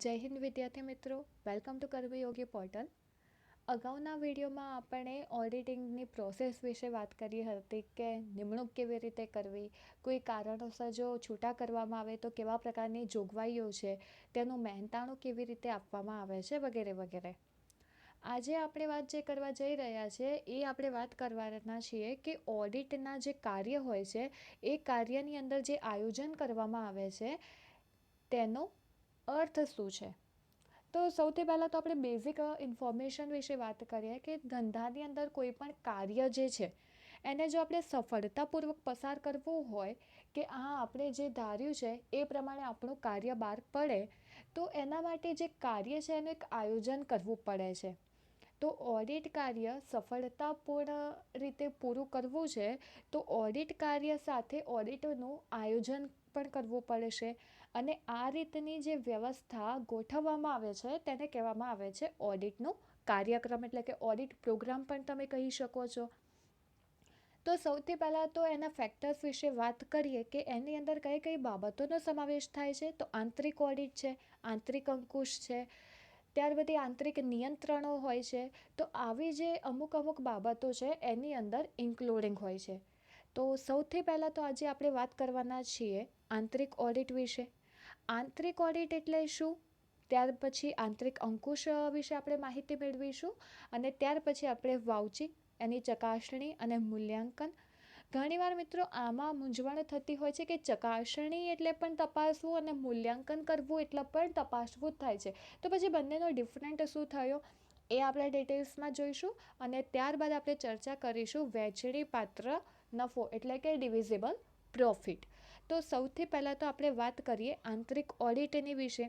જય હિન્દ વિદ્યાર્થી મિત્રો, વેલકમ ટુ કર્મયોગી પોર્ટલ. અગાઉના વિડીયોમાં આપણે ઓડિટિંગની પ્રોસેસ વિશે વાત કરી હતી કે નિમણૂક કેવી રીતે કરવી, કોઈ કારણોસર જો છૂટા કરવામાં આવે તો કેવા પ્રકારની જોગવાઈઓ છે, તેનું મહેનતાણું કેવી રીતે આપવામાં આવે છે વગેરે વગેરે. આજે આપણે વાત જે કરવા જઈ રહ્યા છે એ આપણે વાત કરવાના છીએ કે ઓડિટના જે કાર્ય હોય છે એ કાર્યની અંદર જે આયોજન કરવામાં આવે છે તેનો અર્થ શું છે. તો સૌથી પહેલાં તો આપણે બેઝિક ઇન્ફોર્મેશન વિશે વાત કરીએ કે ધંધાની અંદર કોઈ પણ કાર્ય જે છે એને જો આપણે સફળતાપૂર્વક પસાર કરવું હોય કે આપણે જે ધાર્યું છે એ પ્રમાણે આપણું કાર્ય બહાર પડે તો એના માટે જે કાર્ય છે એનું એક આયોજન કરવું પડે છે. તો ઓડિટ કાર્ય સફળતાપૂર્ણ રીતે પૂરું કરવું છે તો ઓડિટ કાર્ય સાથે ઓડિટનું આયોજન પણ કરવું પડશે અને આ રીતની જે વ્યવસ્થા ગોઠવવામાં આવે છે તેને કહેવામાં આવે છે ઓડિટનો કાર્યક્રમ, એટલે કે ઓડિટ પ્રોગ્રામ પણ તમે કહી શકો છો. તો સૌથી પહેલાં તો એના ફેક્ટર્સ વિશે વાત કરીએ કે એની અંદર કઈ કઈ બાબતોનો સમાવેશ થાય છે. તો આંતરિક ઓડિટ છે, આંતરિક અંકુશ છે, ત્યાર પછી આંતરિક નિયંત્રણો હોય છે. તો આવી જે અમુક બાબતો છે એની અંદર ઇન્ક્લુડિંગ હોય છે. તો સૌથી પહેલાં તો આજે આપણે વાત કરવાના છીએ આંતરિક ઓડિટ વિશે. આંતરિક ઓડિટ એટલે શું, ત્યાર પછી આંતરિક અંકુશ વિશે આપણે માહિતી મેળવીશું અને ત્યાર પછી આપણે વાઉચિંગ, એની ચકાસણી અને મૂલ્યાંકન. ઘણીવાર મિત્રો આમાં મૂંઝવણ થતી હોય છે કે ચકાસણી એટલે પણ તપાસવું અને મૂલ્યાંકન કરવું એટલે પણ તપાસવું જ થાય છે. તો પછી બંનેનો ડિફરન્ટ શું થયો એ આપણે ડિટેલ્સમાં જોઈશું અને ત્યારબાદ આપણે ચર્ચા કરીશું વહેંચણી પાત્ર નફો એટલે કે ડિવિઝિબલ પ્રોફિટ. તો સૌથી પહેલાં તો આપણે વાત કરીએ આંતરિક ઓડિટની વિશે.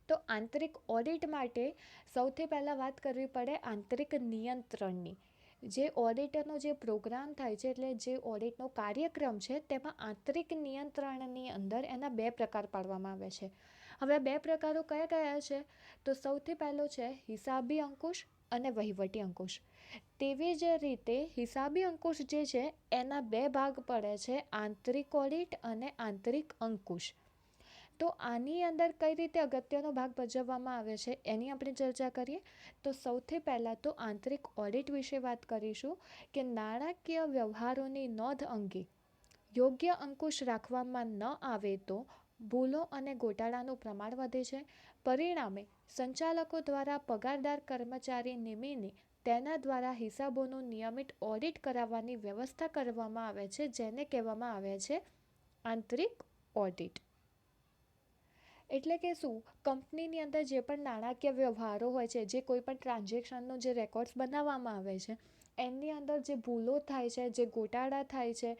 તો આંતરિક ઓડિટ માટે સૌથી પહેલાં વાત કરવી પડે આંતરિક નિયંત્રણની. જે ઓડિટનો જે પ્રોગ્રામ થાય છે એટલે જે ઓડિટનો કાર્યક્રમ છે તેમાં આંતરિક નિયંત્રણની અંદર એના બે પ્રકાર પાડવામાં આવે છે. હવે બે પ્રકારો કયા કયા છે? તો સૌથી પહેલો છે હિસાબી અંકુશ અને વહીવટી અંકુશ. તેવી જ રીતે હિસાબી અંકુશ જે છે એના બે ભાગ પડે છે, આંતરિક ઓડિટ અને આંતરિક અંકુશ. તો આની અંદર કઈ રીતે અગત્યનો ભાગ ભજવવામાં આવે છે એની આપણે ચર્ચા કરીએ. તો સૌથી પહેલાં તો આંતરિક ઓડિટ વિશે વાત કરીશું કે નાણાકીય વ્યવહારોની નોંધ અંગે યોગ્ય અંકુશ રાખવામાં ન આવે તો ભૂલો અને ગોટાળાનું પ્રમાણ વધે છે. પરિણામે સંચાલકો દ્વારા પગારદાર કર્મચારી નિમીને તેના દ્વારા હિસાબોનું નિયમિત ઓડિટ કરાવવાની વ્યવસ્થા કરવામાં આવે છે, જેને કહેવામાં આવે છે આંતરિક ઓડિટ. એટલે કે શું, કંપનીની અંદર જે પણ નાણાકીય વ્યવહારો હોય છે, જે કોઈ પણ ટ્રાન્ઝેક્શનનો જે રેકોર્ડ્સ બનાવવામાં આવે છે એની અંદર જે ભૂલો થાય છે, જે ગોટાળા થાય છે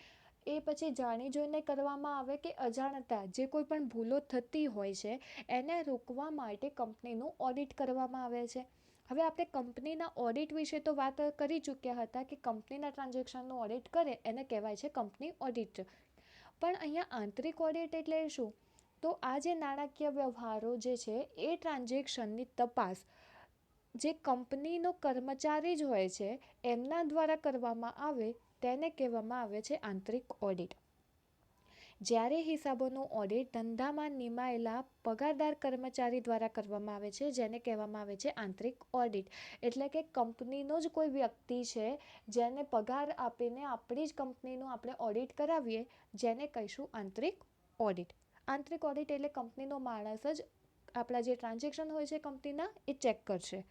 એ પછી જાણી જોઈને કરવામાં આવે કે અજાણતા જે કોઈ પણ ભૂલો થતી હોય છે એને રોકવા માટે કંપનીનું ઓડિટ કરવામાં આવે છે. હવે આપણે કંપનીના ઓડિટ વિશે તો વાત કરી ચૂક્યા હતા કે કંપનીના ટ્રાન્ઝેક્શનનું ઓડિટ કરે એને કહેવાય છે કંપની ઓડિટ. પણ અહીંયા આંતરિક ઓડિટ એટલે શું? તો આ જે નાણાકીય વ્યવહારો જે છે એ ટ્રાન્ઝેક્શનની તપાસ જે કંપનીનો કર્મચારી જ હોય છે એમના દ્વારા કરવામાં આવે તેને કહેવામાં આવે છે આંતરિક ઓડિટ. જ્યારે હિસાબોનું ઓડિટ ધંધામાં નિમાયેલા પગારદાર કર્મચારી દ્વારા કરવામાં આવે છે, જેને કહેવામાં આવે છે આંતરિક ઓડિટ. એટલે કે કંપનીનો જ કોઈ વ્યક્તિ છે જેને પગાર આપીને આપણી જ કંપનીનું આપણે ઓડિટ કરાવીએ, જેને કહીશું આંતરિક ઓડિટ. આંતરિક ઓડિટ એટલે કંપનીનો માણસ જ આપણા જે ટ્રાન્ઝેક્શન હોય છે કંપનીના એ ચેક કરશે.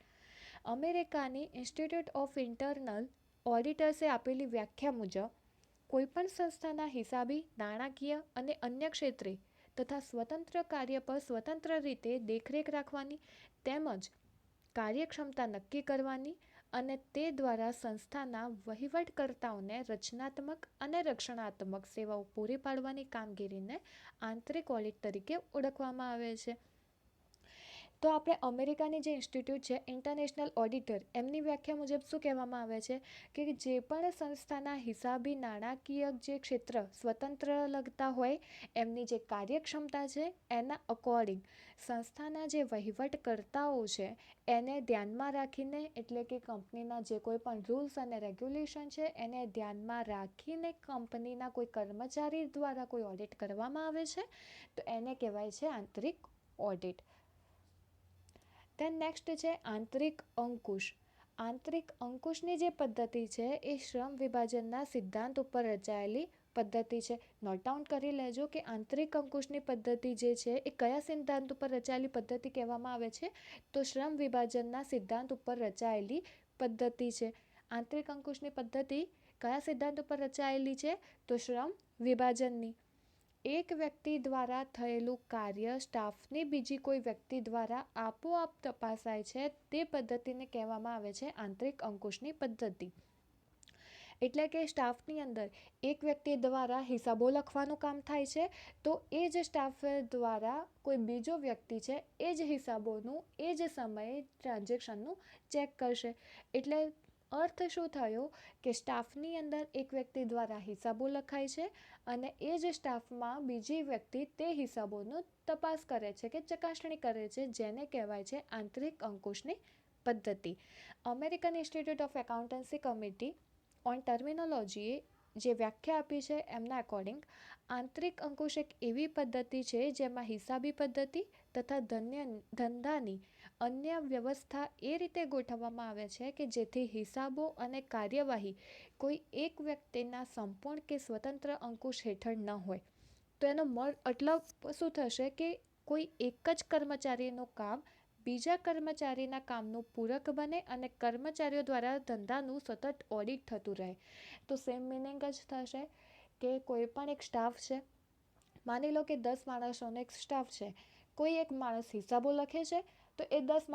અમેરિકાની ઇન્સ્ટિટ્યૂટ ઓફ ઇન્ટરનલ ઓડિટર્સે આપેલી વ્યાખ્યા મુજબ કોઈપણ સંસ્થાના હિસાબી, નાણાકીય અને અન્ય ક્ષેત્રે તથા સ્વતંત્ર કાર્ય પર સ્વતંત્ર રીતે દેખરેખ રાખવાની તેમજ કાર્યક્ષમતા નક્કી કરવાની અને તે દ્વારા સંસ્થાના વહીવટકર્તાઓને રચનાત્મક અને રક્ષણાત્મક સેવાઓ પૂરી પાડવાની કામગીરીને આંતરિક ઓડિટ તરીકે ઓળખવામાં આવે છે. તો આપણે અમેરિકાની જે ઇન્સ્ટિટ્યૂટ છે ઇન્ટરનેશનલ ઓડિટર, એમની વ્યાખ્યા મુજબ શું કહેવામાં આવે છે કે જે પણ સંસ્થાના હિસાબી, નાણાકીય જે ક્ષેત્ર સ્વતંત્ર લગતા હોય એમની જે કાર્યક્ષમતા છે એના અકોર્ડિંગ સંસ્થાના જે વહીવટકર્તાઓ છે એને ધ્યાનમાં રાખીને, એટલે કે કંપનીના જે કોઈ પણ રૂલ્સ અને રેગ્યુલેશન છે એને ધ્યાનમાં રાખીને કંપનીના કોઈ કર્મચારી દ્વારા કોઈ ઓડિટ કરવામાં આવે છે તો એને કહેવાય છે આંતરિક ઓડિટ. દેન નેક્સ્ટ છે આંતરિક અંકુશ. આંતરિક અંકુશની જે પદ્ધતિ છે એ શ્રમ વિભાજનના સિદ્ધાંત ઉપર રચાયેલી પદ્ધતિ છે. નોટ ડાઉન કરી લેજો કે આંતરિક અંકુશની પદ્ધતિ જે છે એ કયા સિદ્ધાંત ઉપર રચાયેલી પદ્ધતિ કહેવામાં આવે છે, તો શ્રમ વિભાજનના સિદ્ધાંત ઉપર રચાયેલી પદ્ધતિ છે. આંતરિક અંકુશની પદ્ધતિ કયા સિદ્ધાંત ઉપર રચાયેલી છે, તો શ્રમ વિભાજનની. એક વ્યક્તિ દ્વારા થયેલું કાર્ય સ્ટાફની બીજી કોઈ વ્યક્તિ દ્વારા આપોઆપ તપાસાય છે તે પદ્ધતિને કહેવામાં આવે છે આંતરિક અંકુશની પદ્ધતિ. એટલે કે સ્ટાફની અંદર એક વ્યક્તિ દ્વારા હિસાબો લખવાનું કામ થાય છે, તો એ જ સ્ટાફ દ્વારા કોઈ બીજો વ્યક્તિ છે એ જ હિસાબોનું એ જ સમયે ટ્રાન્ઝેક્શનનું ચેક કરશે. એટલે અર્થ શું થયો કે સ્ટાફની અંદર એક વ્યક્તિ દ્વારા હિસાબો લખાય છે અને એ જ સ્ટાફમાં બીજી વ્યક્તિ તે હિસાબોનો તપાસ કરે છે કે ચકાસણી કરે છે, જેને કહેવાય છે આંતરિક અંકુશની પદ્ધતિ. American institute of accountancy committee on ટર્મિનોલોજીએ જે વ્યાખ્યા આપી છે એમના અકોર્ડિંગ આંતરિક અંકુશ એક એવી પદ્ધતિ છે જેમાં હિસાબી પદ્ધતિ તથા ધંધાની અન્ય વ્યવસ્થા એ રીતે ગોઠવવામાં આવે છે કે જેથી હિસાબો અને કાર્યવાહી કોઈ એક વ્યક્તિના સંપૂર્ણ કે સ્વતંત્ર અંકુશ હેઠળ ન હોય. તો એનો મતલબ શું થશે કે કોઈ એક જ કર્મચારીનું કામ બીજા કર્મચારીના કામનું પૂરક બને અને કર્મચારીઓ દ્વારા ધંધાનું સતત ઓડિટ થતું રહે. તો સેમ મિનિંગ જ થશે કે કોઈ પણ એક સ્ટાફ છે, માની લો કે 10 માણસોનો એક સ્ટાફ છે, કોઈ એક માણસ હિસાબો લખે છે, તો એ 10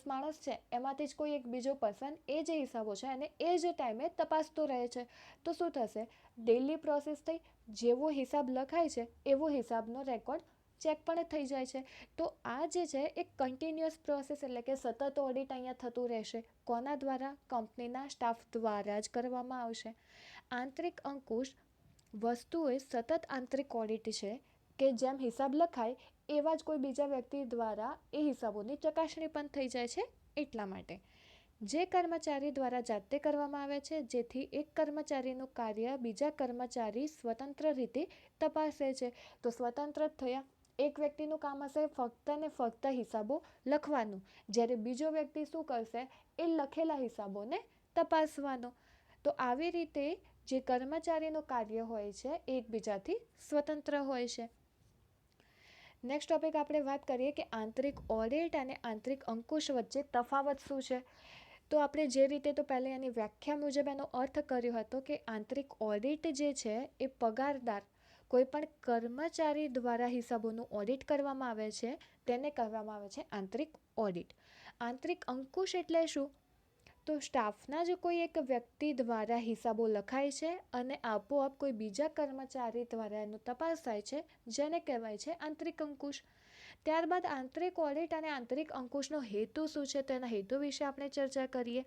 માણસ છે એમાંથી જ કોઈ એક બીજો પર્સન એ જે હિસાબો છે અને એ જ ટાઈમે તપાસતો રહે છે. તો શું થશે, ડેઇલી પ્રોસેસ થઈ, જેવો હિસાબ લખાય છે એવો હિસાબનો રેકોર્ડ ચેક પણ થઈ જાય છે. તો આ જે છે એક કન્ટિન્યુઅસ પ્રોસેસ, એટલે કે સતત ઓડિટ અહીંયા થતું રહેશે. કોના દ્વારા? કંપનીના સ્ટાફ દ્વારા જ કરવામાં આવશે. આંતરિક અંકુશ વસ્તુએ સતત આંતરિક ઓડિટ છે કે જેમ હિસાબ લખાય એવા જ કોઈ બીજા વ્યક્તિ દ્વારા એ હિસાબોની ચકાસણી પણ થઈ જાય છે. એટલા માટે જે કર્મચારી દ્વારા જાતે કરવામાં આવે છે, જેથી એક કર્મચારીનું કાર્ય બીજા કર્મચારી સ્વતંત્ર રીતે તપાસે છે. તો સ્વતંત્ર થયા, એક વ્યક્તિનું કામ હશે ફક્ત ને ફક્ત હિસાબો લખવાનું, જ્યારે બીજો વ્યક્તિ શું કરશે, એ લખેલા હિસાબોને તપાસવાનો. તો આવી રીતે જે કર્મચારીનું કાર્ય હોય છે એ એકબીજાથી સ્વતંત્ર હોય છે. નેક્સ્ટ ટોપિક આપણે વાત કરીએ કે આંતરિક ઓડિટ અને આંતરિક અંકુશ વચ્ચે તફાવત શું છે. તો આપણે જે રીતે તો પહેલાં એની વ્યાખ્યા મુજબ એનો અર્થ કર્યો હતો કે આંતરિક ઓડિટ જે છે એ પગારદાર કોઈપણ કર્મચારી દ્વારા હિસાબોનું ઓડિટ કરવામાં આવે છે તેને કહેવામાં આવે છે આંતરિક ઓડિટ. આંતરિક અંકુશ એટલે શું, તો સ્ટાફના જ કોઈ એક વ્યક્તિ દ્વારા હિસાબો લખાય છે અને આપોઆપ કોઈ બીજા કર્મચારી દ્વારા એનું તપાસ થાય છે, જેને કહેવાય છે આંતરિક અંકુશ. ત્યારબાદ આંતરિક ઓડિટ અને આંતરિક અંકુશનો હેતુ શું છે, તેના હેતુ વિશે આપણે ચર્ચા કરીએ.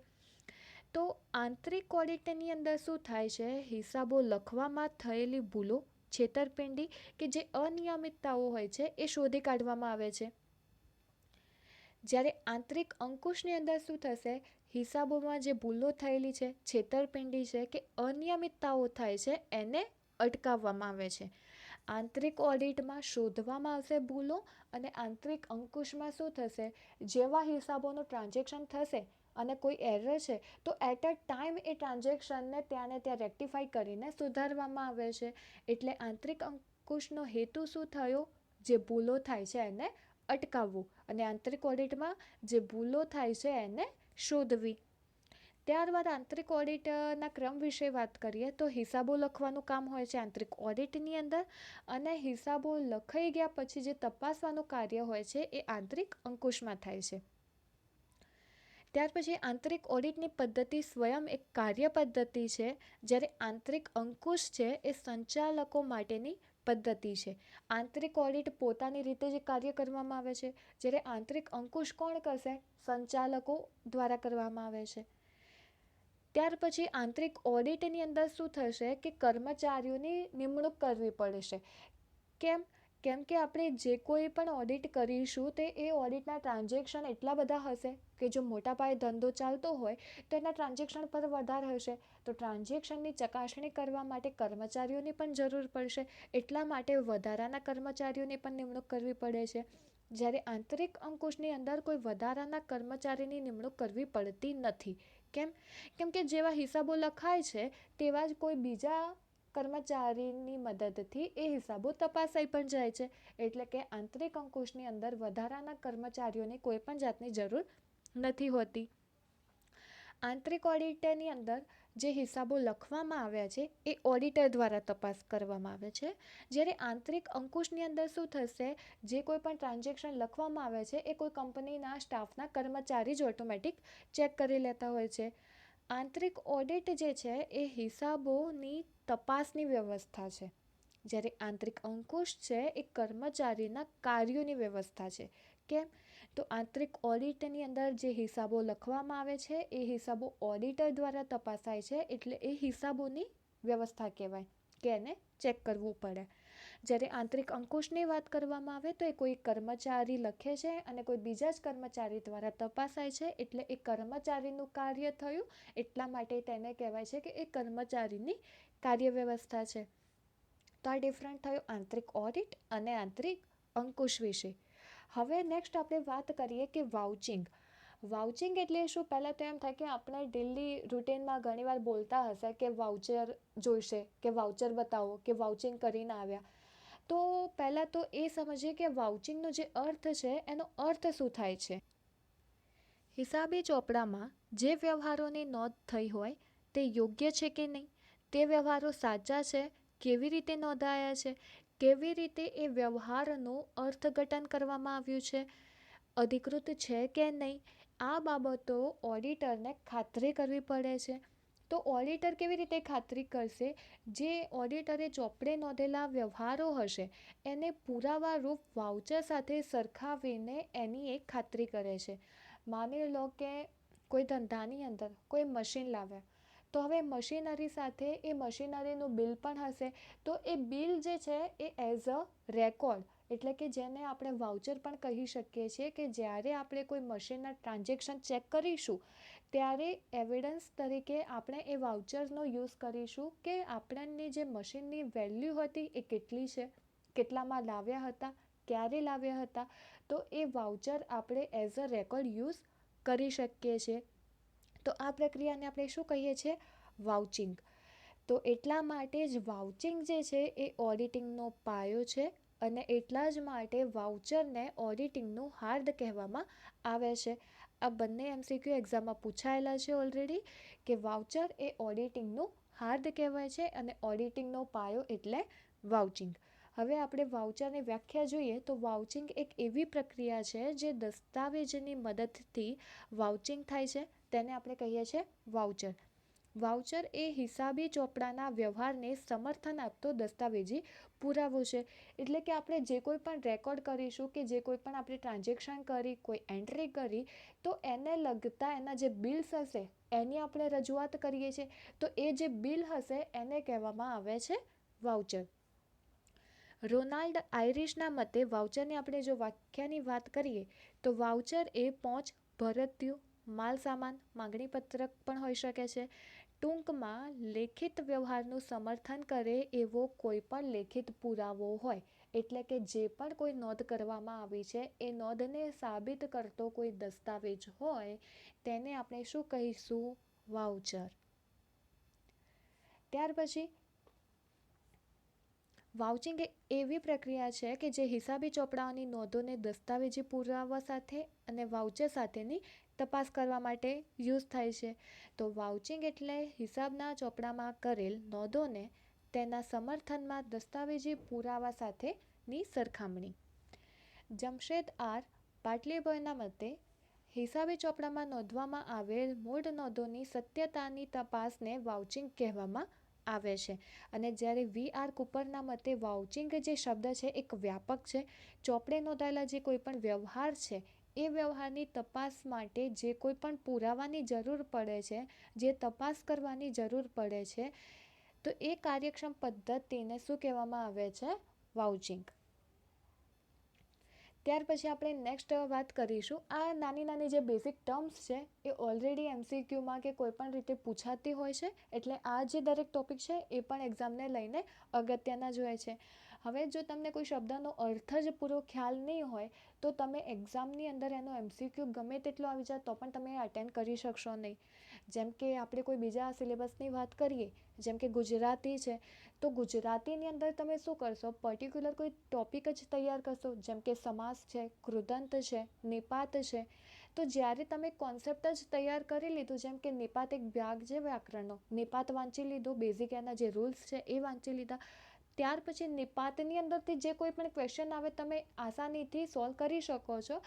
તો આંતરિક ઓડિટની અંદર શું થાય છે, હિસાબો લખવામાં થયેલી ભૂલો, છેતરપિંડી કે જે અનિયમિતતાઓ હોય છે એ શોધી કાઢવામાં આવે છે. જ્યારે આંતરિક અંકુશની અંદર શું થશે, હિસાબોમાં જે ભૂલો થયેલી છે, છેતરપિંડી છે કે અનિયમિતતાઓ થાય છે એને અટકાવવામાં આવે છે. આંતરિક ઓડિટમાં શોધવામાં આવશે ભૂલો અને આંતરિક અંકુશમાં શું થશે, જેવા હિસાબોનું ટ્રાન્ઝેક્શન થશે અને કોઈ એરર છે તો એટ અ ટાઈમ એ ટ્રાન્ઝેક્શનને ત્યાં રેક્ટિફાઈ કરીને સુધારવામાં આવે છે. એટલે આંતરિક અંકુશનો હેતુ શું થયો, જે ભૂલો થાય છે એને અટકાવવું અને આંતરિક ઓડિટમાં જે ભૂલો થાય છે એને શોધવી. ત્યારબાદ આંતરિક ઓડિટના ક્રમ વિશે વાત કરીએ તો હિસાબો લખવાનું કામ હોય છે આંતરિક ઓડિટની અંદર, અને હિસાબો લખાઈ ગયા પછી જે તપાસવાનું કાર્ય હોય છે એ આંતરિક અંકુશમાં થાય છે. ત્યાર પછી આંતરિક ઓડિટની પદ્ધતિ સ્વયં એક કાર્ય પદ્ધતિ છે, જ્યારે આંતરિક અંકુશ છે એ સંચાલકો માટેની પદ્ધતિ છે. આંતરિક ઓડિટ પોતાની રીતે જ કાર્ય કરવામાં આવે છે, જ્યારે આંતરિક અંકુશ કોણ કરશે, સંચાલકો દ્વારા કરવામાં આવે છે. ત્યાર પછી આંતરિક ઓડિટની અંદર શું થશે કે કર્મચારીઓની નિમણૂક કરવી પડશે. કેમ કે આપણે જે કોઈ પણ ઓડિટ કરીશું તે એ ઓડિટના ટ્રાન્ઝેક્શન એટલા બધા હશે કે જો મોટા પાયે ધંધો ચાલતો હોય તો એના ટ્રાન્ઝેક્શન પર વધારે હશે. તો ટ્રાન્ઝેક્શનની ચકાસણી કરવા માટે કર્મચારીઓની પણ જરૂર પડશે, એટલા માટે વધારાના કર્મચારીઓની પણ નિમણૂક કરવી પડે છે. જ્યારે આંતરિક અંકુશની અંદર કોઈ વધારાના કર્મચારીની નિમણૂક કરવી પડતી નથી. કેમ કે જેવા હિસાબો લખાય છે તેવા જ કોઈ બીજા કર્મચારીની મદદથી એ હિસાબો તપાસાઈ પણ જાય છે. એટલે કે આંતરિક અંકુશની અંદર વધારાના કર્મચારીઓની કોઈ પણ જાતની જરૂર નથી હોતી. આંતરિક ઓડિટની અંદર જે હિસાબો લખવામાં આવ્યા છે એ ઓડિટર દ્વારા તપાસ કરવામાં આવે છે. જ્યારે આંતરિક અંકુશની અંદર શું થશે, જે કોઈ પણ ટ્રાન્ઝેક્શન લખવામાં આવે છે એ કોઈ કંપનીના સ્ટાફના કર્મચારી જ ઓટોમેટિક ચેક કરી લેતા હોય છે. આંતરિક ઓડિટ જે છે એ હિસાબોની તપાસની વ્યવસ્થા છે, જ્યારે આંતરિક અંકુશ છે એ કર્મચારીના કાર્યોની વ્યવસ્થા છે. કેમ? તો આંતરિક ઓડિટની અંદર જે હિસાબો લખવામાં આવે છે એ હિસાબો ઓડિટર દ્વારા તપાસાય છે, એટલે એ હિસાબોની વ્યવસ્થા કહેવાય કે એને ચેક કરવું પડે. જ્યારે આંતરિક અંકુશની વાત કરવામાં આવે તો એ કોઈ કર્મચારી લખે છે અને કોઈ બીજા જ કર્મચારી દ્વારા તપાસાય છે, એટલે એ કર્મચારીનું કાર્ય થયું, એટલા માટે તેને કહેવાય છે કે એ કર્મચારીની કાર્ય વ્યવસ્થા છે. તો આ ડિફરન્ટ થયું આંતરિક ઓડિટ અને આંતરિક અંકુશ વિશે. હવે નેક્સ્ટ આપણે વાત કરીએ કે વાઉચિંગ. વાઉચિંગ એટલે શું? પહેલાં તો એમ થાય કે આપણે ડેલી રૂટીનમાં ઘણીવાર બોલતા હશે કે વાઉચર જોઈશે, કે વાઉચર બતાવો, કે વાઉચિંગ કરીને આવ્યા. તો પહેલાં તો એ સમજીએ કે વાઉચિંગનો જે અર્થ છે એનો અર્થ શું થાય છે. હિસાબી ચોપડામાં જે વ્યવહારોની નોંધ થઈ હોય તે યોગ્ય છે કે નહીં, તે વ્યવહારો સાચા છે, કેવી રીતે નોંધાયા છે, કેવી રીતે એ વ્યવહારનું અર્થઘટન કરવામાં આવ્યું છે, અધિકૃત છે કે નહીં, આ બાબતો ઓડિટરને ખાતરી કરવી પડે છે. તો ઓડિટર કેવી રીતે ખાતરી કરશે? જે ઓડિટરે ચોપડે નોંધેલા વ્યવહારો હશે એને પુરાવારૂપ વાઉચર સાથે સરખાવીને એની એક ખાતરી કરે છે. માની લો કે કોઈ ધંધાની અંદર કોઈ મશીન લાવ્યા, તો હવે મશીનરી સાથે એ મશીનરીનું બિલ પણ હશે. તો એ બિલ જે છે એ એઝ અ રેકોર્ડ, એટલે કે જેને આપણે વાઉચર પણ કહી શકીએ છીએ, કે જ્યારે આપણે કોઈ મશીનના ટ્રાન્ઝેક્શન ચેક કરીશું ત્યારે એવિડન્સ તરીકે આપણે એ વાઉચરનો યુઝ કરીશું કે આપણને જે મશીનની વેલ્યુ હતી એ કેટલી છે, કેટલામાં લાવ્યા હતા, ક્યારે લાવ્યા હતા. તો એ વાઉચર આપણે એઝ અ રેકોર્ડ યુઝ કરી શકીએ છીએ. તો આ પ્રક્રિયાને આપણે શું કહીએ છીએ? વાઉચિંગ. તો એટલા માટે જ વાઉચિંગ જે છે એ ઓડિટિંગનો પાયો છે, અને એટલા જ માટે વાઉચરને ઓડિટિંગનું હાર્દ કહેવામાં આવે છે. આ બંને MCQ એક્ઝામમાં પૂછાયેલા છે ઓલરેડી, કે વાઉચર એ ઓડિટિંગનું હાર્દ કહેવાય છે અને ઓડિટિંગનો પાયો એટલે વાઉચિંગ. હવે આપણે વાઉચરની વ્યાખ્યા જોઈએ તો વાઉચિંગ એક એવી પ્રક્રિયા છે જે દસ્તાવેજની મદદથી વાઉચિંગ થાય છે, તેને આપણે કહીએ છીએ વાઉચર. વાઉચર એ હિસાબી ચોપડાના વ્યવહારને સમર્થન આપતો દસ્તાવેજી પુરાવો છે. એટલે કે આપણે જે કોઈ પણ રેકોર્ડ કરીશું, કે જે કોઈ પણ આપણે ટ્રાન્ઝેક્શન કરી, કોઈ એન્ટ્રી કરી, તો એને લગતા એના જે બિલ્સ હશે એની આપણે રજૂઆત કરીએ છીએ. તો એ જે બિલ હશે એને કહેવામાં આવે છે વાઉચર. રોનાલ્ડ આઇરિશના મતે વાઉચરની આપણે જો વ્યાખ્યાની વાત કરીએ તો વાઉચર એ પહોંચ, ભરતીયું, માલ સામાન, માંગણી પત્રક પણ હોઈ શકે છે. ટૂંકમાં લેખિત વ્યવહારનું સમર્થન કરે એવો કોઈ પણ લેખિત પુરાવો હોય. એટલે કે જે પણ કોઈ નોંધ કરવામાં આવી છે એ નોંધને સાબિત કરતો કોઈ દસ્તાવેજ હોય તેને આપણે શું કહીશું? વાઉચર. ત્યાર પછી વાઉચિંગ એવી પ્રક્રિયા છે કે જે હિસાબી ચોપડાઓની નોંધોને દસ્તાવેજી પુરાવા સાથે અને વાઉચર સાથેની તપાસ કરવા માટે યુઝ થાય છે. તો વાઉચિંગ એટલે હિસાબના ચોપડામાં કરેલ નોંધોને તેના સમર્થનમાં દસ્તાવેજી પુરાવા સાથેની સરખામણી. જમશેદ આર પાટલીભોયના મતે હિસાબી ચોપડામાં નોંધવામાં આવેલ મૂળ નોંધોની સત્યતાની તપાસને વાઉચિંગ કહેવામાં આવે છે. અને જ્યારે VR કૂપરના મતે વાઉચિંગ જે શબ્દ છે એક વ્યાપક છે. ચોપડે નોંધાયેલા જે કોઈ પણ વ્યવહાર છે એ વ્યવહારની તપાસ માટે જે કોઈ પણ પુરાવાની જરૂર પડે છે, જે તપાસ કરવાની જરૂર પડે છે, તો એ કાર્યક્ષમ પદ્ધતિને શું કહેવામાં આવે છે? વાઉચિંગ. ત્યાર પછી આપણે નેક્સ્ટ વાત કરીશું. આ નાની નાની જે બેઝિક ટર્મ્સ છે એ ઓલરેડી MCQમાં કે કોઈ પણ રીતે પૂછાતી હોય છે, એટલે આ જે દરેક ટોપિક છે એ પણ એક્ઝામને લઈને અગત્યના જ હોય છે. હવે જો તમને કોઈ શબ્દનો અર્થ જ પૂરો ખ્યાલ નહીં હોય તો તમે એક્ઝામની અંદર એનો MCQ ગમે તેટલો આવી જાય તો પણ તમે અટેન્ડ કરી શકશો નહીં. જેમ કે આપણે કોઈ બીજા સિલેબસની વાત કરીએ, જેમ કે ગુજરાતી છે, તો ગુજરાતીની અંદર તમે શું કરશો, પર્ટિક્યુલર કોઈ ટૉપિક જ તૈયાર કરશો, જેમ કે સમાસ છે, કૃદંત છે, નિપાત છે. તો જ્યારે તમે કોન્સેપ્ટ જ તૈયાર કરી લીધું, જેમ કે નિપાત એક ભાગ છે વ્યાકરણનો, નિપાત વાંચી લીધો, બેઝિક એના જે રૂલ્સ છે એ વાંચી લીધા, ત્યાર પછી નિપાતની અંદરથી જે કોઈ પણ ક્વેશ્ચન આવે તમે આસાનીથી સોલ્વ કરી શકો છો.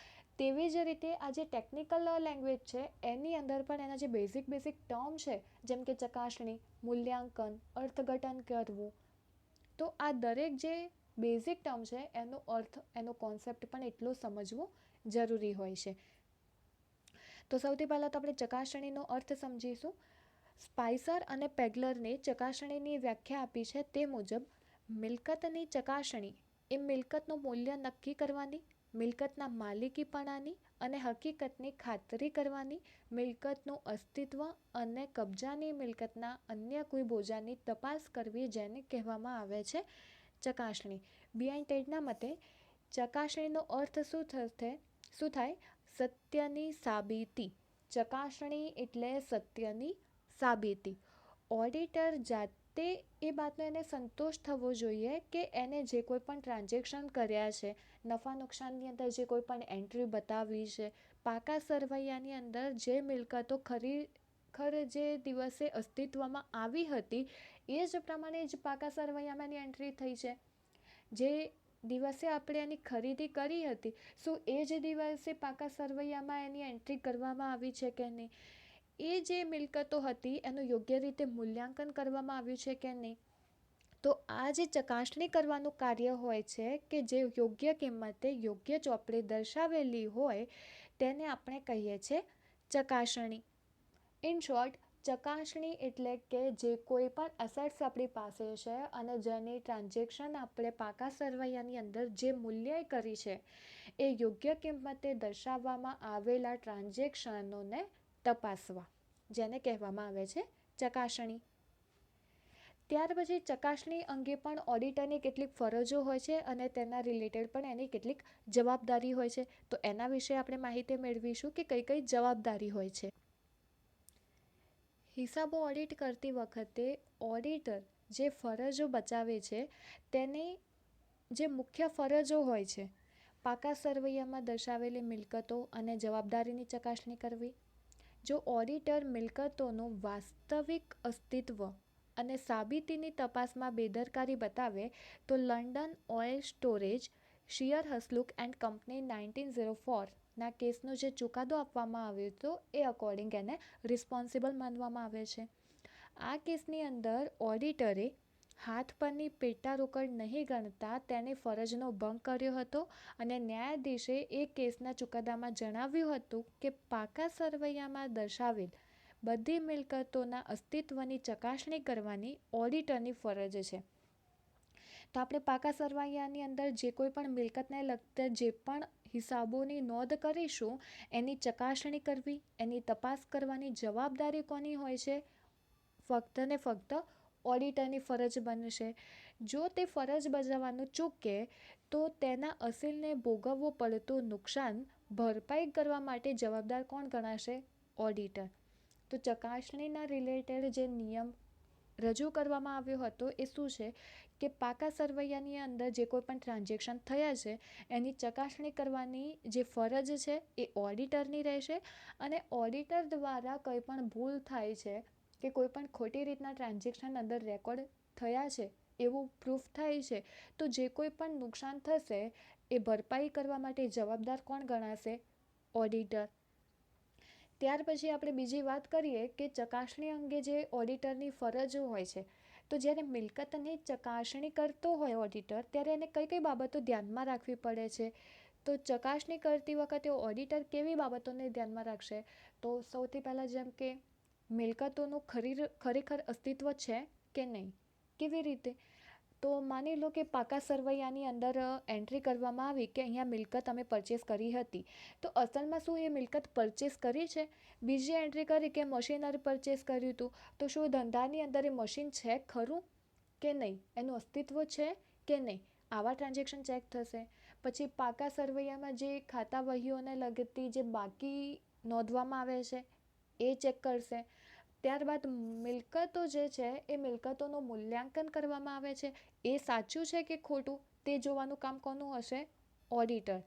તેવી જ રીતે આ જે ટેકનિકલ લેંગ્વેજ છે એની અંદર પણ એના જે બેઝિક ટર્મ છે, જેમ કે ચકાસણી, મૂલ્યાંકન, અર્થઘટન કરવું, તો આ દરેક જે બેઝિક ટર્મ છે એનો અર્થ, એનો કોન્સેપ્ટ પણ એટલો સમજવો જરૂરી હોય છે. તો સૌથી પહેલાં તો આપણે ચકાસણીનો અર્થ સમજીશું. સ્પાઇસર અને પેગલરની ચકાસણીની વ્યાખ્યા આપી છે તે મુજબ, મિલકતની ચકાસણી એ મિલકતનું મૂલ્ય નક્કી કરવાની, મિલકતના માલિકીપણાની અને હકીકતની ખાતરી કરવાની, મિલકતનું અસ્તિત્વ અને કબજાની મિલકતના અન્ય કોઈ બોજાની તપાસ કરવી, જેને કહેવામાં આવે છે ચકાસણી. બી.આઈ. ટેડના મતે ચકાસણીનો અર્થ શું થાય? સત્યની સાબિતી. ચકાસણી એટલે સત્યની સાબિતી. ઓડિટર જાતે એ વાતનો એને સંતોષ થવો જોઈએ કે એને જે કોઈ પણ ટ્રાન્ઝેક્શન કર્યા છે, નફા નુકસાનની અંદર જે કોઈ પણ એન્ટ્રી બતાવી છે, પાકા સરવૈયાની અંદર જે મિલકતો ખરેખર જે દિવસે અસ્તિત્વમાં આવી હતી એ જ પ્રમાણે જ પાકા સરવૈયામાં એની એન્ટ્રી થઈ છે. જે દિવસે આપણે એની ખરીદી કરી હતી, શું એ જ દિવસે પાકા સરવૈયામાં એની એન્ટ્રી કરવામાં આવી છે કે નહીં? એ જે મિલકતો હતી એનું યોગ્ય રીતે મૂલ્યાંકન કરવામાં આવ્યું છે કે નહીં? તો આ જે ચકાસણી કરવાનું કાર્ય હોય છે કે જે યોગ્ય કિંમતે યોગ્ય ચોપડી દર્શાવેલી હોય તેને આપણે કહીએ છીએ ચકાસણી. ઇન શોર્ટ, ચકાસણી એટલે કે જે કોઈ પણ એસેટ્સ આપણી પાસે છે અને જેની ટ્રાન્ઝેક્શન આપણે પાકા સરવૈયાની અંદર જે મૂલ્યે કરી છે એ યોગ્ય કિંમતે દર્શાવવામાં આવેલા ટ્રાન્ઝેક્શનોને તપાસવા, જેને કહેવામાં આવે છે ચકાસણી. ત્યાર પછી ચકાસણી અંગે પણ ઓડિટરની કેટલીક ફરજો હોય છે અને તેના રિલેટેડ પણ એની કેટલીક જવાબદારી હોય છે. તો એના વિશે આપણે માહિતી મેળવીશું કે કઈ કઈ જવાબદારી હોય છે. હિસાબો ઓડિટ કરતી વખતે ઓડિટર જે ફરજો બજાવે છે તેની જે મુખ્ય ફરજો હોય છે, પાકા સરવૈયામાં દર્શાવેલી મિલકતો અને જવાબદારીની ચકાસણી કરવી. જો ઓડિટર મિલકતોનું વાસ્તવિક અસ્તિત્વ અને સાબિતીની તપાસમાં બેદરકારી બતાવે તો London oil storage Seear Hasluck and company 1904 ના કેસનો જે ચુકાદો આપવામાં આવ્યો હતો એ અકોર્ડિંગ એને રિસ્પોન્સિબલ માનવામાં આવે છે. આ કેસની અંદર ઓડિટરે હાથ પરની પેટા રોકડ નહીં ગણતા તેની ફરજનો ભંગ કર્યો હતો અને ન્યાયાધીશે એ કેસના ચુકાદામાં જણાવ્યું હતું કે પાકા સરવૈયામાં દર્શાવેલ બધી મિલકતોના અસ્તિત્વની ચકાસણી કરવાની ઓડિટરની ફરજ છે. તો આપણે પાકા સરવૈયાની અંદર જે કોઈ પણ મિલકતને લગતા જે પણ હિસાબોની નોંધ કરીશું એની ચકાસણી કરવી, એની તપાસ કરવાની જવાબદારી કોની હોય છે? ફક્ત ને ફક્ત ઓડિટરની ફરજ બનશે. જો તે ફરજ બજાવવાનું ચૂકે તો તેના અસીલને ભોગવવું પડતું નુકસાન ભરપાઈ કરવા માટે જવાબદાર કોણ ગણાશે? ઓડિટર. તો ચકાસણીના રિલેટેડ જે નિયમ રજૂ કરવામાં આવ્યો હતો એ શું છે કે પાકા સરવૈયાની અંદર જે કોઈ પણ ટ્રાન્ઝેક્શન થયા છે એની ચકાસણી કરવાની જે ફરજ છે એ ઓડિટરની રહેશે અને ઓડિટર દ્વારા કંઈ પણ ભૂલ થાય છે કે કોઈ પણ ખોટી રીતના ટ્રાન્ઝેક્શન અંદર રેકોર્ડ થયા છે એવું પ્રૂફ થાય છે તો જે કોઈ પણ નુકસાન થશે એ ભરપાઈ કરવા માટે જવાબદાર કોણ ગણાશે? ઓડિટર. ત્યાર પછી આપણે બીજી વાત કરીએ કે ચકાસણી અંગે જે ઓડિટરની ફરજો હોય છે, તો જ્યારે મિલકતની ચકાસણી કરતો હોય ઓડિટર ત્યારે એને કઈ કઈ બાબતો ધ્યાનમાં રાખવી પડે છે? તો ચકાસણી કરતી વખતે ઓડિટર કેવી બાબતોને ધ્યાનમાં રાખશે? તો સૌથી પહેલાં જેમ કે મિલકતોનું ખરેખર અસ્તિત્વ છે કે નહીં? કેવી રીતે? તો માની લો કે પાકા સરવૈયાની અંદર એન્ટ્રી કરવામાં આવી કે અહીંયા મિલકત અમે પરચેસ કરી હતી, તો અસલમાં શું એ મિલકત પરચેસ કરી છે? બીજી એન્ટ્રી કરી કે મશીનરી પરચેસ કર્યું હતું, તો શું ધંધાની અંદર એ મશીન છે ખરું કે નહીં? એનું અસ્તિત્વ છે કે નહીં? આવા ટ્રાન્ઝેક્શન ચેક થશે. પછી પાકા સરવૈયામાં જે ખાતા વહીઓને લગતી જે બાકી નોંધવામાં આવે છે એ ચેક કરશે. ત્યારબાદ મિલકતો જે છે એ મિલકતોનું મૂલ્યાંકન કરવામાં આવે છે. એ સાચું છે કે ખોટું તે જોવાનું કામ કોનું હશે? ઓડિટર.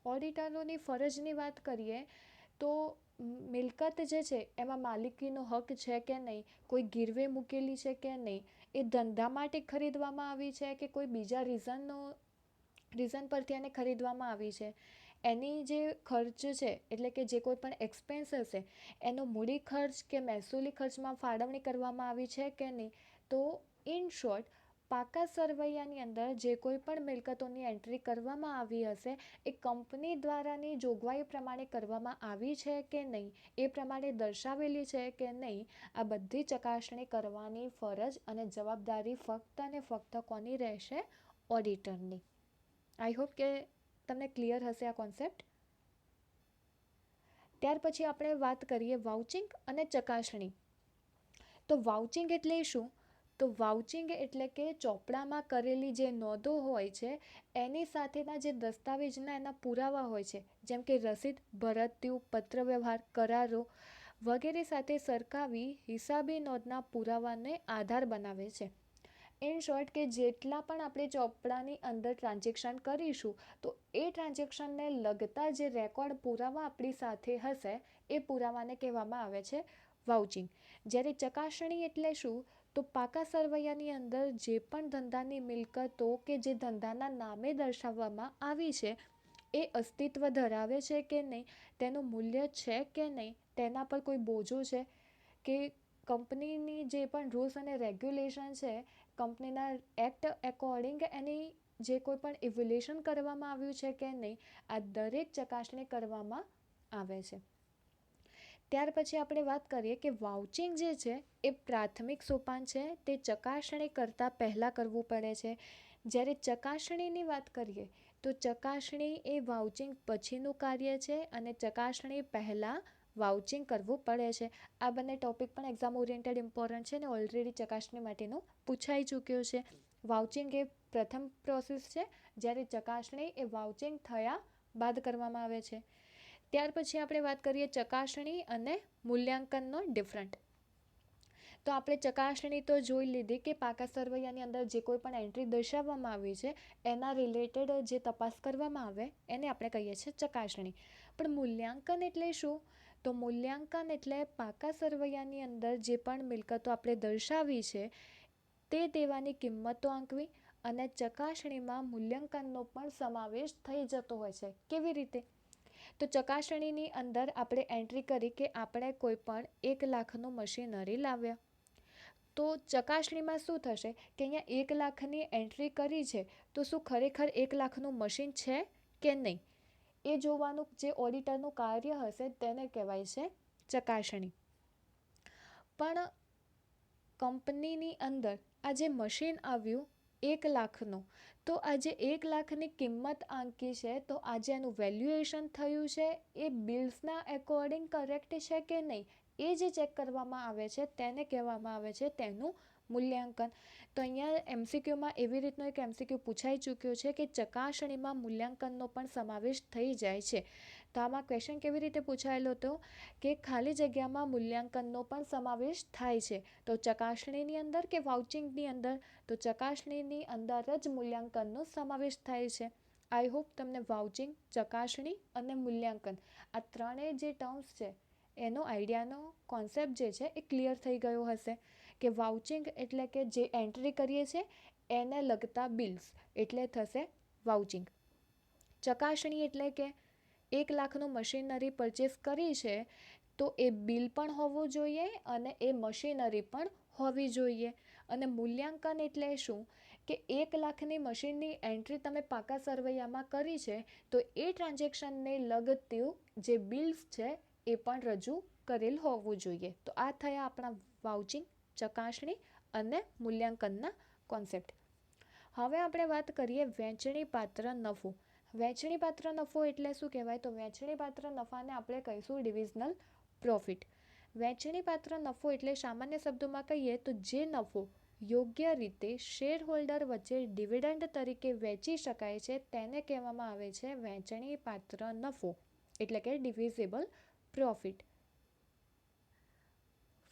ઓડિટરોની ફરજની વાત કરીએ તો મિલકત જે છે એમાં માલિકીનો હક છે કે નહીં, કોઈ ગીરવે મૂકેલી છે કે નહીં, એ ધંધા માટે ખરીદવામાં આવી છે કે કોઈ બીજા રીઝન પરથી એને ખરીદવામાં આવી છે, એની જે ખર્ચ છે એટલે કે જે કોઈ પણ એક્સપેન્સ હશે એનો મૂડી ખર્ચ કે મહેસૂલી ખર્ચમાં ફાળવણી કરવામાં આવી છે કે નહીં. તો ઇન શોર્ટ, પાકા સરવૈયાની અંદર જે કોઈ પણ મિલકતોની એન્ટ્રી કરવામાં આવી હશે એ કંપની દ્વારાની જોગવાઈ પ્રમાણે કરવામાં આવી છે કે નહીં, એ પ્રમાણે દર્શાવેલી છે કે નહીં, આ બધી ચકાસણી કરવાની ફરજ અને જવાબદારી ફક્ત અને ફક્ત કોની રહેશે? ઓડિટરની. આઈ હોપ કે તમને ક્લિયર હશે આ કોન્સેપ્ટ. ત્યાર પછી આપણે વાત કરીએ વાઉચિંગ અને ચકાસણી. તો વાઉચિંગ એટલે શું? તો વાઉચિંગ એટલે કે ચોપડામાં કરેલી જે નોંધો હોય છે એની સાથેના જે દસ્તાવેજના એના પુરાવા હોય છે, જેમ કે રસીદ, ભરતીયું, પત્રવ્યવહાર, કરારો વગેરે સાથે સરખાવી હિસાબી નોંધના પુરાવાને આધાર બનાવે છે. ઇન શોર્ટ કે જેટલા પણ આપણે ચોપડાની અંદર ટ્રાન્ઝેક્શન કરીશું તો એ ટ્રાન્ઝેક્શનને લગતા જે રેકોર્ડ પુરાવા આપણી સાથે હશે એ પુરાવાને કહેવામાં આવે છે વાઉચિંગ. જ્યારે ચકાસણી એટલે શું? તો પાકા સરવૈયાની અંદર જે પણ ધંધાની મિલકતો કે જે ધંધાના નામે દર્શાવવામાં આવી છે એ અસ્તિત્વ ધરાવે છે કે નહીં, તેનું મૂલ્ય છે કે નહીં, તેના પર કોઈ બોજો છે કે કંપનીની જે પણ રૂલ્સ અને રેગ્યુલેશન છે, કંપનીના એક્ટ એકોર્ડિંગ એની જે કોઈ પણ ઇવેલ્યુએશન કરવામાં આવ્યું છે કે નહીં, આ દરેક ચકાસણી કરવામાં આવે છે. ત્યાર પછી આપણે વાત કરીએ કે વાઉચિંગ જે છે એ પ્રાથમિક સોપાન છે, તે ચકાસણી કરતાં પહેલાં કરવું પડે છે. જ્યારે ચકાસણીની વાત કરીએ તો ચકાસણી એ વાઉચિંગ પછીનું કાર્ય છે અને ચકાસણી પહેલાં વાઉચિંગ કરવું પડે છે. આ બંને ટોપિક પણ એક્ઝામ ઓરિએન્ટેડ ઇમ્પોર્ટન્ટ છે અને ઓલરેડી ચકાસણી માટેનું પૂછાઈ ચૂક્યું છે. વાઉચિંગ એ પ્રથમ પ્રોસેસ છે, જ્યારે ચકાસણી એ વાઉચિંગ થયા બાદ કરવામાં આવે છે. ત્યાર પછી આપણે વાત કરીએ ચકાસણી અને મૂલ્યાંકનનો ડિફરન્ટ. તો આપણે ચકાસણી તો જોઈ લીધી કે પાકા સરવૈયાની અંદર જે કોઈ પણ એન્ટ્રી દર્શાવવામાં આવી છે એના રિલેટેડ જે તપાસ કરવામાં આવે એને આપણે કહીએ છીએ ચકાસણી. પણ મૂલ્યાંકન એટલે શું? તો મૂલ્યાંકન એટલે પાકા સરવૈયાની અંદર જે પણ મિલકતો આપણે દર્શાવી છે તે દેવાની કિંમતો આંકવી અને ચકાસણીમાં મૂલ્યાંકનનો પણ સમાવેશ થઈ જતો હોય છે. કેવી રીતે? તો ચકાસણીની અંદર આપણે એન્ટ્રી કરી કે આપણે કોઈ પણ 1 લાખનું મશીનરી લાવ્યા. તો ચકાસણીમાં શું થશે કે અહીંયા 1 લાખની એન્ટ્રી કરી છે તો શું ખરેખર 1 લાખનું મશીન છે કે નહીં, એ જોવાનું જે ઓડિટરનું કાર્ય હશે તેને કહેવાય છે ચકાસણી. પણ કંપનીની અંદર આ જે મશીન આવ્યું 1 લાખનું, તો આ જે 1 લાખની કિંમત આંકી છે તો આજે એનું વેલ્યુએશન થયું છે એ બિલ્સના એકોર્ડિંગ કરેક્ટ છે કે નહીં, એ જે ચેક કરવામાં આવે છે તેને કહેવામાં આવે છે તેનું મૂલ્યાંકન. તો અહીંયા MCQમાં એવી રીતનો એક MCQ પૂછાઈ ચૂક્યો છે કે ચકાસણીમાં મૂલ્યાંકનનો પણ સમાવેશ થઈ જાય છે. તો આમાં ક્વેશ્ચન કેવી રીતે પૂછાયેલો હતો કે ખાલી જગ્યામાં મૂલ્યાંકનનો પણ સમાવેશ થાય છે. તો ચકાસણીની અંદર કે વાઉચિંગની અંદર? તો ચકાસણીની અંદર જ મૂલ્યાંકનનો સમાવેશ થાય છે. આઈ હોપ તમને વાઉચિંગ, ચકાસણી અને મૂલ્યાંકન આ ત્રણેય જે ટર્મ્સ છે એનો આઈડિયાનો કોન્સેપ્ટ જે છે એ ક્લિયર થઈ ગયો હશે કે વાઉચિંગ એટલે કે જે એન્ટ્રી કરીએ છીએ એને લગતા બિલ્સ એટલે થશે વાઉચિંગ. ચકાસણી એટલે કે 1 લાખનું મશીનરી પરચેસ કરી છે તો એ બિલ પણ હોવું જોઈએ અને એ મશીનરી પણ હોવી જોઈએ. અને મૂલ્યાંકન એટલે શું કે 1 લાખની મશીનની એન્ટ્રી તમે પાકા સરવૈયામાં કરી છે તો એ ટ્રાન્ઝેક્શનને લગતું જે બિલ્સ છે એ પણ રજૂ કરેલ હોવું જોઈએ. તો આ થયા આપણા વાઉચિંગ, ચકાસણી અને મૂલ્યાંકનના કોન્સેપ્ટ. હવે આપણે વાત કરીએ વહેંચણીપાત્ર નફો. વહેંચણીપાત્ર નફો એટલે શું કહેવાય? તો વહેંચણીપાત્ર નફાને આપણે કહીશું ડિવિઝનલ પ્રોફિટ. વહેંચણીપાત્ર નફો એટલે સામાન્ય શબ્દોમાં કહીએ તો જે નફો યોગ્ય રીતે શેર હોલ્ડર વચ્ચે ડિવિડન્ડ તરીકે વેચી શકાય છે તેને કહેવામાં આવે છે વહેંચણી પાત્ર નફો એટલે કે divisible profit.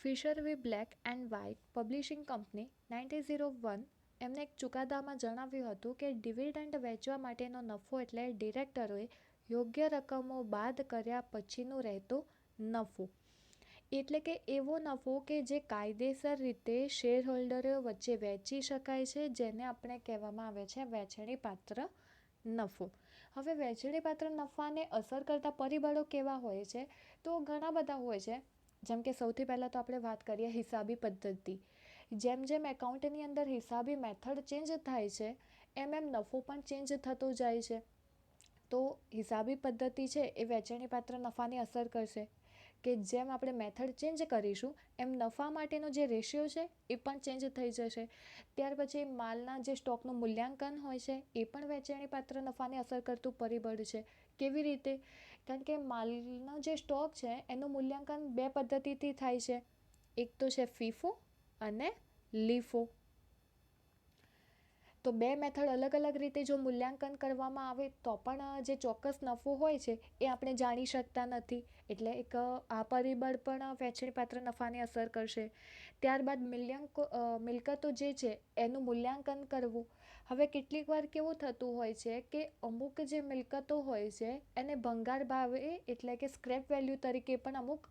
Fisher v Black and White publishing company 1901 એમને એક ચુકાદામાં જણાવ્યું હતું કે ડિવિડન્ડ વેચવા માટેનો નફો એટલે ડિરેક્ટરોએ યોગ્ય રકમો બાદ કર્યા પછીનો રહેતો નફો. એટલે કે એવો નફો કે જે કાયદેસર રીતે શેર હોલ્ડરો વચ્ચે વહેંચી શકાય છે, જેને આપણે કહેવામાં આવે છે વહેંચણી પાત્ર નફો. હવે વહેંચણી પાત્ર નફાને અસર કરતા પરિબળો કેવા હોય છે? તો ઘણા બધા હોય છે. જેમ કે સૌથી પહેલાં તો આપણે વાત કરીએ હિસાબી પદ્ધતિ. જેમ જેમ એકાઉન્ટની અંદર હિસાબી મેથડ ચેન્જ થાય છે એમ એમ નફો પણ ચેન્જ થતો જાય છે. તો હિસાબી પદ્ધતિ છે એ વહેંચણી પાત્ર નફાને અસર કરશે કે જેમ આપણે મેથડ ચેન્જ કરીશું એમ નફા માટેનો જે રેશિયો છે એ પણ ચેન્જ થઈ જશે. ત્યાર પછી માલના જે સ્ટોકનું મૂલ્યાંકન હોય છે એ પણ વહેંચણી પાત્ર નફાને અસર કરતું પરિબળ છે. કેવી રીતે? કારણ કે માલનો જે સ્ટોક છે એનું મૂલ્યાંકન બે પદ્ધતિથી થાય છે. એક તો છે ફીફો અને લીફો. તો બે મેથડ અલગ અલગ રીતે જો મૂલ્યાંકન કરવામાં આવે તો પણ જે ચોક્કસ નફો હોય છે એ આપણે જાણી શકતા નથી. એટલે એક આ પરિબળ પણ વહેંચણી પાત્ર નફાને અસર કરશે. ત્યારબાદ મિલકતો જે છે એનું મૂલ્યાંકન કરવું. હવે કેટલીક વાર કેવું થતું હોય છે કે અમુક જે મિલકતો હોય છે એને ભંગાર ભાવે એટલે કે સ્ક્રેપ વેલ્યુ તરીકે પણ અમુક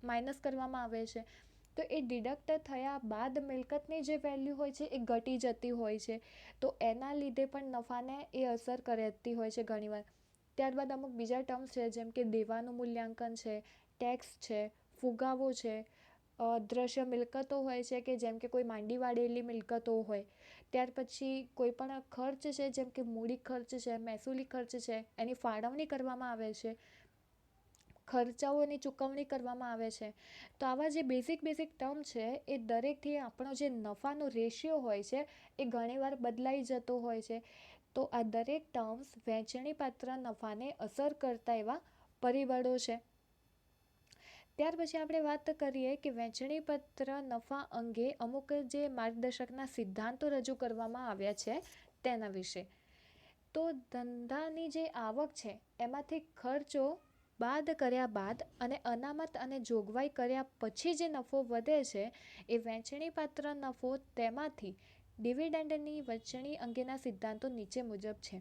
માઇનસ કરવામાં આવે છે. તો એ ડિડક્ટ થયા બાદ મિલકતની જે વેલ્યુ હોય છે એ ઘટી જતી હોય છે. તો એના લીધે પણ નફાને એ અસર કરતી હોય છે ઘણીવાર. ત્યારબાદ અમુક બીજા ટર્મ્સ છે જેમ કે દેવાનું મૂલ્યાંકન છે, ટેક્સ છે, ફુગાવો છે, દ્રશ્ય મિલકતો હોય છે કે જેમ કે કોઈ માંડી વાળેલી મિલકતો હોય. ત્યાર પછી કોઈ પણ ખર્ચ છે જેમ કે મૂડી ખર્ચ છે, મહેસૂલી ખર્ચ છે, એની ફાળવણી કરવામાં આવે છે, ખર્ચાઓની ચૂકવણી કરવામાં આવે છે. તો આવા જે બેઝિક ટર્મ છે એ દરેકથી આપણો જે નફાનો રેશિયો હોય છે એ ઘણીવાર બદલાઈ જતો હોય છે. તો આ દરેક ટર્મ્સ વહેંચણી પાત્ર નફાને અસર કરતા એવા પરિબળો છે. ત્યાર પછી આપણે વાત કરીએ કે વહેંચણી પત્ર નફા અંગે અમુક જે માર્ગદર્શકના સિદ્ધાંતો રજૂ કરવામાં આવ્યા છે તેના વિશે. તો ધંધાની જે આવક છે એમાંથી ખર્ચો બાદ કર્યા બાદ અને અનામત અને જોગવાઈ કર્યા પછી જે નફો વધે છે એ વહેંચણી પાત્ર નફો. તેમાંથી ડિવિડન્ડની વહેંચણી અંગેના સિદ્ધાંતો નીચે મુજબ છે.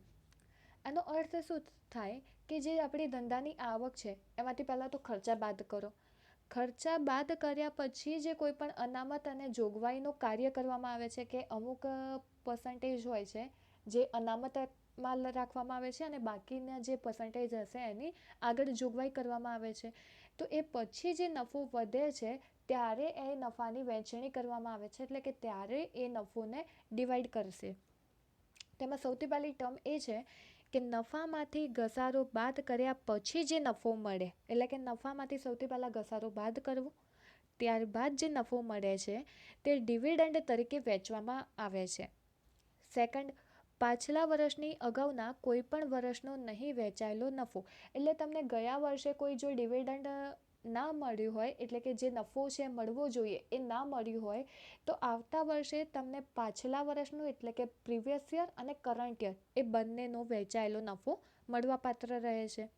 આનો અર્થ શું થાય કે જે આપણી ધંધાની આવક છે એમાંથી પહેલાં તો ખર્ચા બાદ કરો. ખર્ચા બાદ કર્યા પછી જે કોઈ પણ અનામત અને જોગવાઈનું કાર્ય કરવામાં આવે છે કે અમુક પર્સન્ટેજ હોય છે જે અનામતમાં રાખવામાં આવે છે અને બાકીના જે પર્સન્ટેજ હશે એની આગળ જોગવાઈ કરવામાં આવે છે. તો એ પછી જે નફો વધે છે ત્યારે એ નફાની વહેંચણી કરવામાં આવે છે. એટલે કે ત્યારે એ નફોને ડિવાઈડ કરશે. તેમાં સૌથી પહેલી ટર્મ એ છે કે નફામાંથી ઘસારો બાદ કર્યા પછી જે નફો મળે, એટલે કે નફામાંથી સૌથી પહેલાં ઘસારો બાદ કરવો, ત્યારબાદ જે નફો મળે છે તે ડિવિડન્ડ તરીકે વહેંચવામાં આવે છે. સેકન્ડ, પાછલા વર્ષની અગાઉના કોઈ પણ વર્ષનો નહીં વહેંચાયેલો નફો. એટલે તમને ગયા વર્ષે કોઈ જો ડિવિડન્ડ ના મળ્યું હોય, એટલે કે જે નફો છે મળવો જોઈએ એ ના મળ્યું હોય, તો આવતા વર્ષે તમને પાછલા વર્ષનું એટલે કે પ્રીવિયસ યર અને કરંટ યર એ બંનેનો વહેંચાયેલો નફો મળવાપાત્ર રહે છે.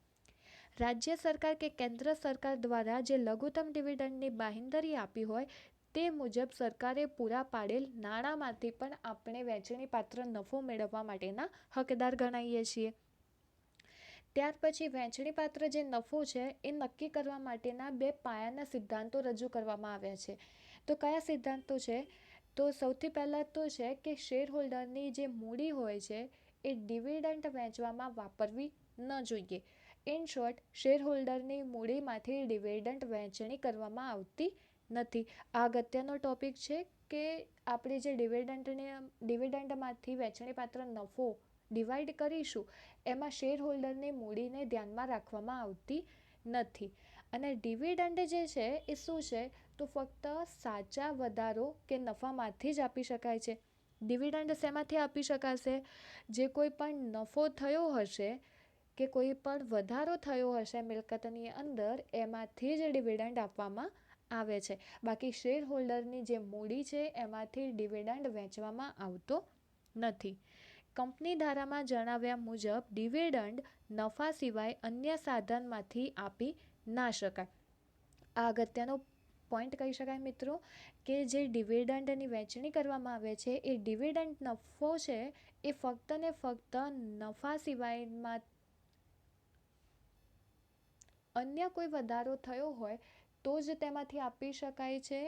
રાજ્ય સરકાર કે કેન્દ્ર સરકાર દ્વારા જે લઘુત્તમ ડિવિડન્ડની બાંહેધરી આપી હોય તે મુજબ સરકારે પૂરા પાડેલ નાણાંમાંથી પણ આપણે વહેંચણી પાત્ર નફો મેળવવા માટેના હકદાર ગણાઈએ છીએ. ત્યાર પછી વહેંચણી પાત્ર જે નફો છે એ નક્કી કરવા માટેના બે પાયાના સિદ્ધાંતો રજૂ કરવામાં આવ્યા છે. તો કયા સિદ્ધાંતો છે? તો સૌથી પહેલાં તો છે કે શેર હોલ્ડરની જે મૂડી હોય છે એ ડિવિડન્ડ વહેંચવામાં વાપરવી ન જોઈએ. ઇન શોર્ટ, શેર હોલ્ડરની મૂડીમાંથી ડિવિડન્ડ વહેંચણી કરવામાં આવતી નથી. આ અગત્યનો ટોપિક છે કે આપણે જે ડિવિડન્ડમાંથી વહેંચણી પાત્ર નફો ડિવાઈડ કરીશું એમાં શેર હોલ્ડરની મૂડીને ધ્યાનમાં રાખવામાં આવતી નથી. અને ડિવિડન્ડ જે છે એ શું છે? તો ફક્ત સાચા વધારો કે નફામાંથી જ આપી શકાય છે. ડિવિડન્ડ શેમાંથી આપી શકાશે? જે કોઈ પણ નફો થયો હશે કે કોઈ પણ વધારો થયો હશે મિલકતની અંદર, એમાંથી જ ડિવિડન્ડ આપવામાં આવે છે. બાકી શેર હોલ્ડરની જે મૂડી છે એમાંથી ડિવિડન્ડ વહેંચવામાં આવતો નથી. કંપની ધારામાં જણાવ્યા મુજબ ડિવિડન્ડ નફા સિવાય અન્ય સાધનમાંથી આપી ના શકાય. આ અગત્યનો પોઈન્ટ કહી શકાય મિત્રો, કે જે ડિવિડન્ડની વહેંચણી કરવામાં આવે છે એ ડિવિડન્ડ નફો છે એ ફક્ત ને ફક્ત નફા સિવાયમાં અન્ય કોઈ વધારો થયો હોય તો જ તેમાંથી આપી શકાય છે.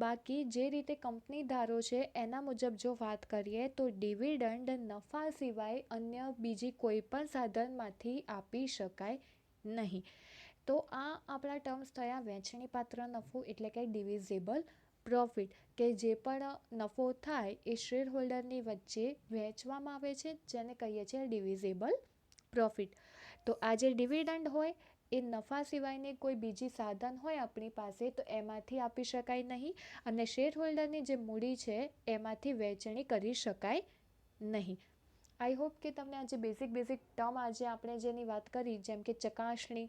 બાકી જે રીતે કંપની ધારો છે એના મુજબ જો વાત કરીએ તો ડિવિડન્ડ નફા સિવાય અન્ય બીજી કોઈ પણ સાધનમાંથી આપી શકાય નહીં. તો આ આપણા ટર્મ્સ થયા વહેંચણીપાત્ર નફો એટલે કે ડિવિઝેબલ પ્રોફિટ, કે જે પણ નફો થાય એ શેર હોલ્ડરની વચ્ચે વહેંચવામાં આવે છે, જેને કહીએ છીએ ડિવિઝેબલ પ્રોફિટ. તો આ જે ડિવિડન્ડ હોય એ નફા સિવાયની કોઈ બીજી સાધન હોય આપણી પાસે તો એમાંથી આપી શકાય નહીં, અને શેર હોલ્ડરની જે મૂડી છે એમાંથી વહેંચણી કરી શકાય નહીં. આઈ હોપ કે તમને આજે બેઝિક ટર્મ આજે આપણે જેની વાત કરી, જેમ કે ચકાસણી,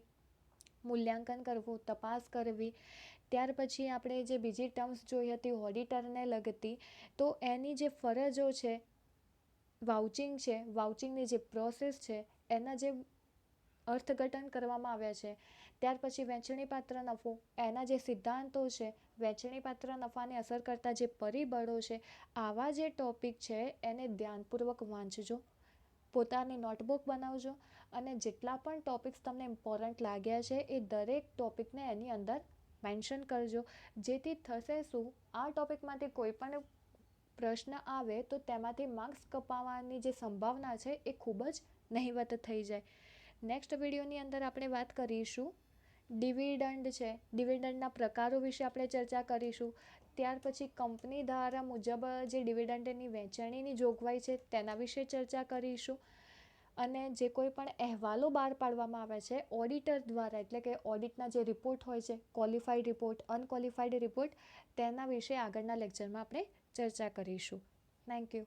મૂલ્યાંકન કરવું, તપાસ કરવી, ત્યાર પછી આપણે જે બીજી ટર્મ્સ જોઈ હતી ઓડિટરને લગતી, તો એની જે ફરજો છે, વાઉચિંગ છે, વાઉચિંગની જે પ્રોસેસ છે, એના જે અર્થઘટન કરવામાં આવ્યા છે. ત્યાર પછી વહેંચણીપાત્ર નફો, એના જે સિદ્ધાંતો છે, વહેંચણીપાત્ર નફાને અસર કરતા જે પરિબળો છે, આવા જે ટોપિક છે એને ધ્યાનપૂર્વક વાંચજો, પોતાની નોટબુક બનાવજો, અને જેટલા પણ ટોપિક્સ તમને ઇમ્પોર્ટન્ટ લાગ્યા છે એ દરેક ટોપિકને એની અંદર મેન્શન કરજો. જેથી થશે શું, આ ટોપિકમાંથી કોઈ પણ પ્રશ્ન આવે તો તેમાંથી માર્ક્સ કપાવવાની જે સંભાવના છે એ ખૂબ જ નહિવત થઈ જાય. નેક્સ્ટ વિડીયોની અંદર આપણે વાત કરીશું ડિવિડન્ડ છે, ડિવિડન્ડના પ્રકારો વિશે આપણે ચર્ચા કરીશું. ત્યાર પછી કંપની ધારા મુજબ જે ડિવિડન્ડની વહેંચણીની જોગવાઈ છે તેના વિશે ચર્ચા કરીશું. અને જે કોઈ પણ અહેવાલો બહાર પાડવામાં આવે છે ઓડિટર દ્વારા, એટલે કે ઓડિટના જે રિપોર્ટ હોય છે, ક્વોલિફાઈડ રિપોર્ટ, અનક્વોલિફાઈડ રિપોર્ટ, તેના વિશે આગળના લેક્ચરમાં આપણે ચર્ચા કરીશું. Thank you.